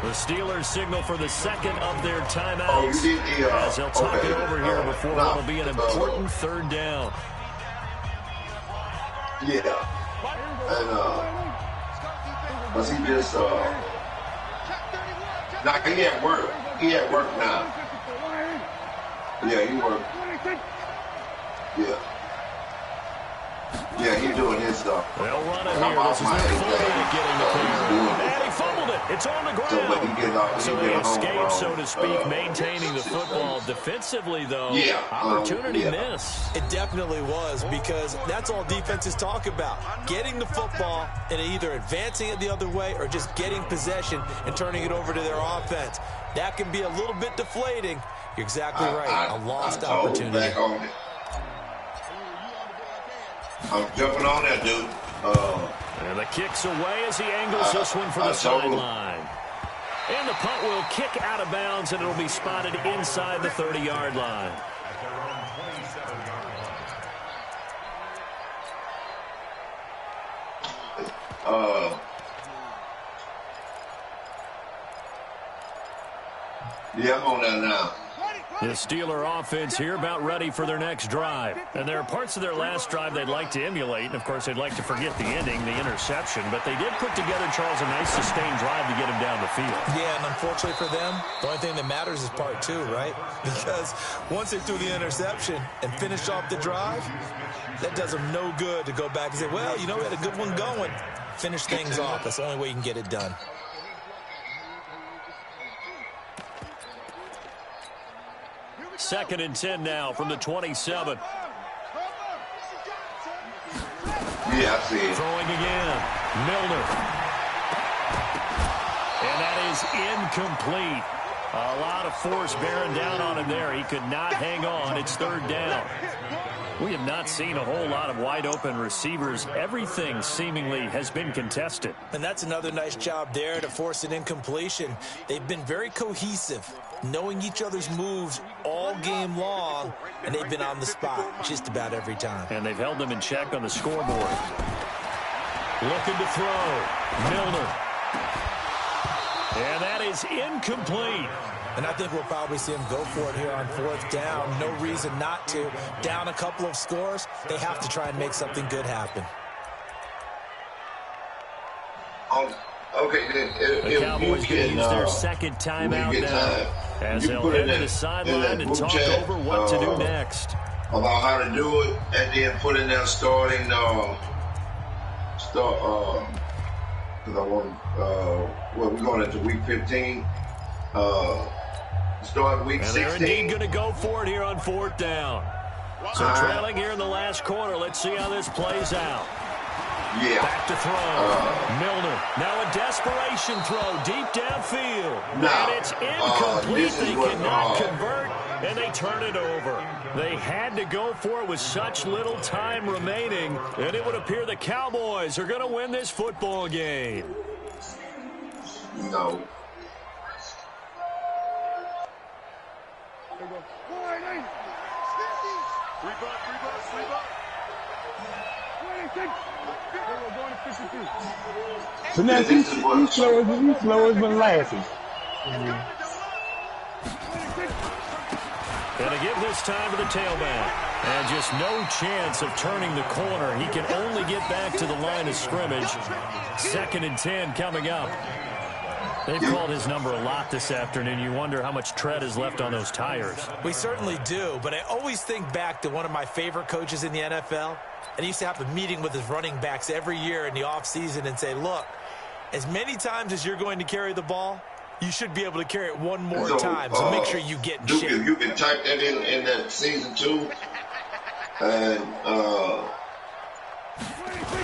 The Steelers signal for the second of their Oh, timeouts you did as they'll talk okay. it over here before what will be an important third down. Yeah. And was he just nah, he at work. He at work now. Yeah, he work. Yeah. Yeah, he doing his stuff. They'll run it here. This is their fullback getting the clear. And he fumbled it. It's on the ground. So they escape, so to speak, maintaining the football. Defensively, though, opportunity miss. It definitely was, because that's all defenses talk about. Getting the football and either advancing it the other way or just getting possession and turning it over to their offense. That can be a little bit deflating. You're exactly right. A lost opportunity. I'm jumping on that, dude. And the kick's away as he angles this one for the sideline. And the punt will kick out of bounds, and it'll be spotted inside the 30-yard line. Yeah, I'm on that now. The Steeler offense here about ready for their next drive. And there are parts of their last drive they'd like to emulate. And, of course, they'd like to forget the ending, the interception. But they did put together, Charles, a nice sustained drive to get him down the field. Yeah, and unfortunately for them, the only thing that matters is part 2, right? Because once they threw the interception and finished off the drive, that does them no good to go back and say, well, we had a good one going. Finish things off. That's the only way you can get it done. Second and 10 now from the 27. Yeah, I see it. Throwing again. Milner. And that is incomplete. A lot of force bearing down on him there. He could not hang on. It's third down. We have not seen a whole lot of wide-open receivers. Everything seemingly has been contested. And that's another nice job there to force an incompletion. They've been very cohesive, knowing each other's moves all game long, and they've been on the spot just about every time. And they've held them in check on the scoreboard. Looking to throw. Milner. And that is incomplete. And I think we'll probably see him go for it here on 4th down. No reason not to. Down a couple of scores, they have to try and make something good happen. Okay, then the Cowboys going to use their second timeout now as they'll head to the sideline and talk over what to do next. About how to do it, and then put in there starting, because I want, well, we're going into week 15, start week 16. And they're indeed going to go for it here on 4th down. So trailing here in the last quarter. Let's see how this plays out. Yeah. Back to throw. Milner. Now a desperation throw deep downfield. And it's incomplete. They cannot convert, and they turn it over. They had to go for it with such little time remaining, and it would appear the Cowboys are going to win this football game. No. So now he's slow as molasses. Going to give this time to the tailback. And just no chance of turning the corner. He can only get back to the line of scrimmage. 2nd and 10 coming up. They've called his number a lot this afternoon. You wonder how much tread is left on those tires. We certainly do, but I always think back to one of my favorite coaches in the NFL. And he used to have a meeting with his running backs every year in the offseason and say, look, as many times as you're going to carry the ball, you should be able to carry it one more time. So make sure you get in shape. You can type that in that season 2. And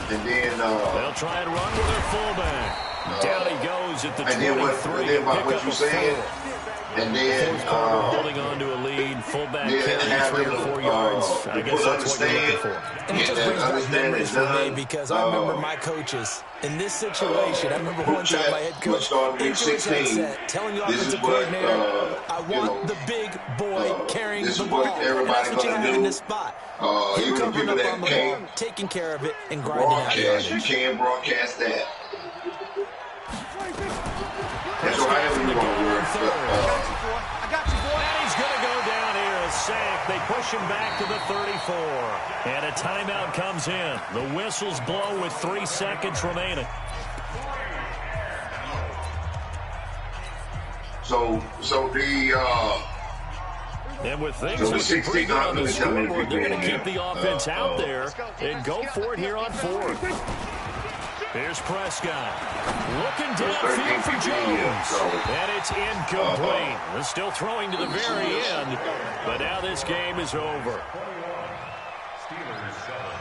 then they'll try and run with their fullback. Down he goes at the 23. Then what you saying? And then holding on to a lead, fullback carry 3 or 4 yards. I guess that's what you're looking for. And it just brings back memories for me because I remember my coaches in this situation. I remember one time my head coach into his headset telling the offensive coordinator, I want the big boy carrying the ball. And that's what you have in this spot. Him covering up on the ball, taking care of it, and grinding out yardage. You can't broadcast that. That's what I ever want to work. I got you, boy. And he's going to go down here. A sack. They push him back to the 34. And a timeout comes in. The whistles blow with 3 seconds remaining. So the and with things looking pretty good on the scoreboard, they're going to keep the offense out there and go for it here on 4th. Here's Prescott. Looking downfield for Jones. And it's incomplete. They're still throwing to the very end. But now this game is over. Steelers 7.